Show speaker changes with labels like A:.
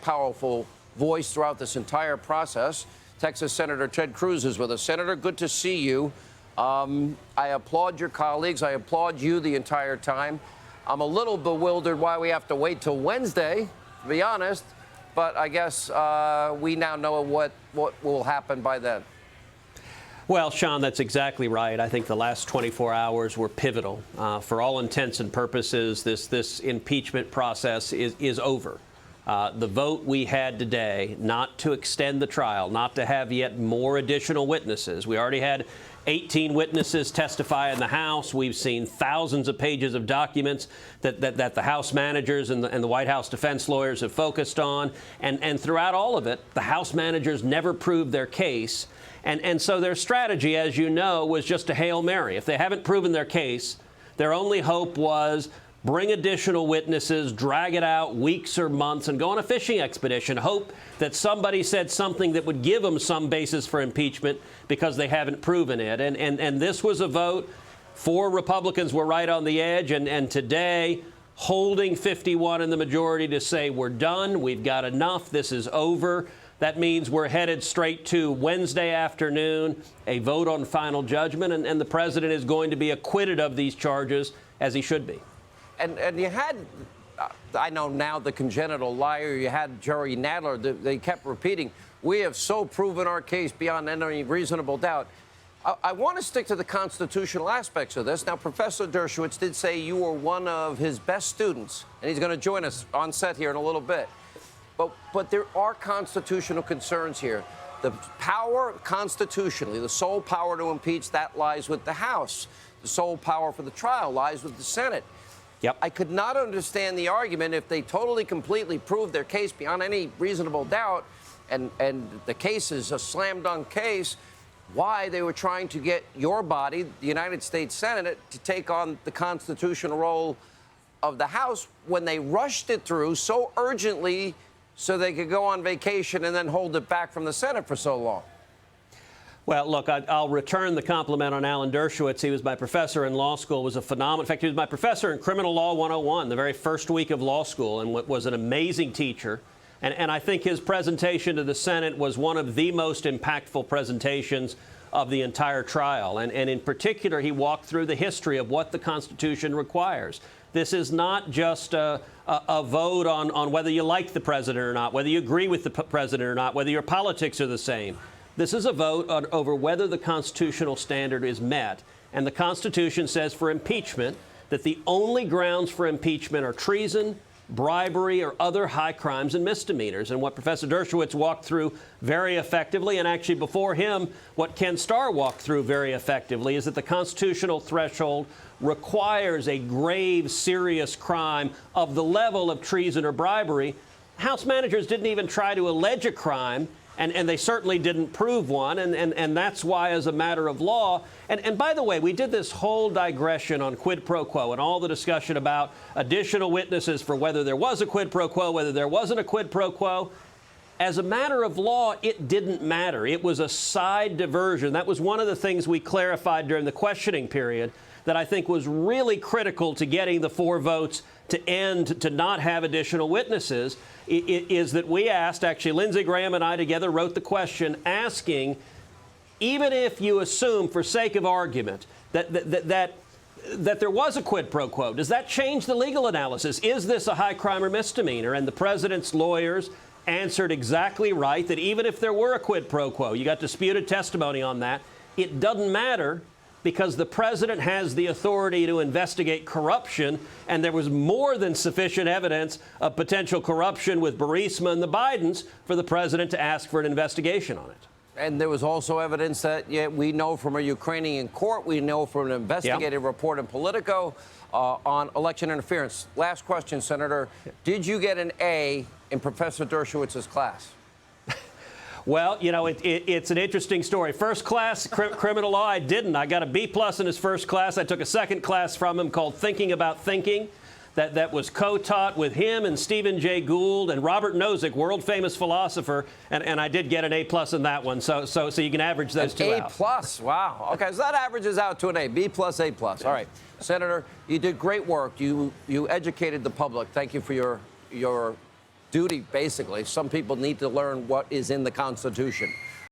A: powerful voice throughout this entire process. Texas Senator Ted Cruz is with us. Senator, good to see you. I applaud your colleagues. I applaud you the entire time. I'm a little bewildered why we have to wait till Wednesday, to be honest, but I guess we now know what will happen by then.
B: Well, Sean, that's exactly right. I think the last 24 hours were pivotal. For all intents and purposes, this impeachment process is over. The vote we had today not to extend the trial, not to have yet more additional witnesses. We already had 18 witnesses testify in the House. We've seen thousands of pages of documents that the House managers and the White House defense lawyers have focused on. And throughout all of it, the House managers never proved their case. And so their strategy, as you know, was just a Hail Mary. If they haven't proven their case, their only hope was bring additional witnesses, drag it out weeks or months, and go on a fishing expedition, hope that somebody said something that would give them some basis for impeachment because they haven't proven it. And this was a vote. 4 Republicans were right on the edge, and today, holding 51 in the majority to say we're done, we've got enough, this is over. That means we're headed straight to Wednesday afternoon, a vote on final judgment, and the president is going to be acquitted of these charges, as he should be.
A: And you had, I know now, the congenital liar. You had Jerry Nadler. They kept repeating, we have so proven our case beyond any reasonable doubt. I want to stick to the constitutional aspects of this. Now, Professor Dershowitz did say you were one of his best students, and he's going to join us on set here in a little bit. But there are constitutional concerns here. The power constitutionally, the sole power to impeach, that lies with the House. The sole power for the trial lies with the Senate.
B: Yep.
A: I could not understand the argument if they totally, completely proved their case beyond any reasonable doubt, and the case is a slam dunk case, why they were trying to get your body, the United States Senate, to take on the constitutional role of the House when they rushed it through so urgently so they could go on vacation and then hold it back from the Senate for so long.
B: Well, look, I'll return the compliment on Alan Dershowitz. He was my professor in law school, was a phenomenal. In fact, he was my professor in Criminal Law 101, the very first week of law school, and was an amazing teacher. And I think his presentation to the Senate was one of the most impactful presentations of the entire trial. And in particular, he walked through the history of what the Constitution requires. This is not just a vote on whether you like the president or not, whether you agree with the president or not, whether your politics are the same. This is a vote over whether the constitutional standard is met. And the Constitution says for impeachment that the only grounds for impeachment are treason, bribery, or other high crimes and misdemeanors. And what Professor Dershowitz walked through very effectively, and actually before him, what Ken Starr walked through very effectively, is that the constitutional threshold requires a grave, serious crime of the level of treason or bribery. House managers didn't even try to allege a crime, and they certainly didn't prove one, and that's why, as a matter of law, and by the way, we did this whole digression on quid pro quo and all the discussion about additional witnesses for whether there was a quid pro quo, whether there wasn't a quid pro quo. As a matter of law, it didn't matter. It was a side diversion. That was one of the things we clarified during the questioning period that I think was really critical to getting the 4 votes to end, to not have additional witnesses, is that we asked, actually Lindsey Graham and I together wrote the question asking, even if you assume for sake of argument that there was a quid pro quo, does that change the legal analysis? Is this a high crime or misdemeanor? And the president's lawyers answered exactly right, that even if there were a quid pro quo, you got disputed testimony on that, it doesn't matter, because the president has the authority to investigate corruption, and there was more than sufficient evidence of potential corruption with Burisma and the Bidens for the president to ask for an investigation on it.
A: And there was also evidence that we know from a Ukrainian court, we know from an investigative report in Politico on election interference. Last question, Senator. Did you get an A in Professor Dershowitz's class?
B: Well, you know, it's an interesting story. First class, criminal law, I didn't. I got a B+ in his first class. I took a second class from him called Thinking About Thinking. That was co-taught with him and Stephen Jay Gould and Robert Nozick, world-famous philosopher, and I did get an A+ in that one. So you can average those two out.
A: A+, wow. Okay, so that averages out to an A. B+, A+. All right, Senator, you did great work. You educated the public. Thank you for your duty, basically. Some people need to learn what is in the Constitution.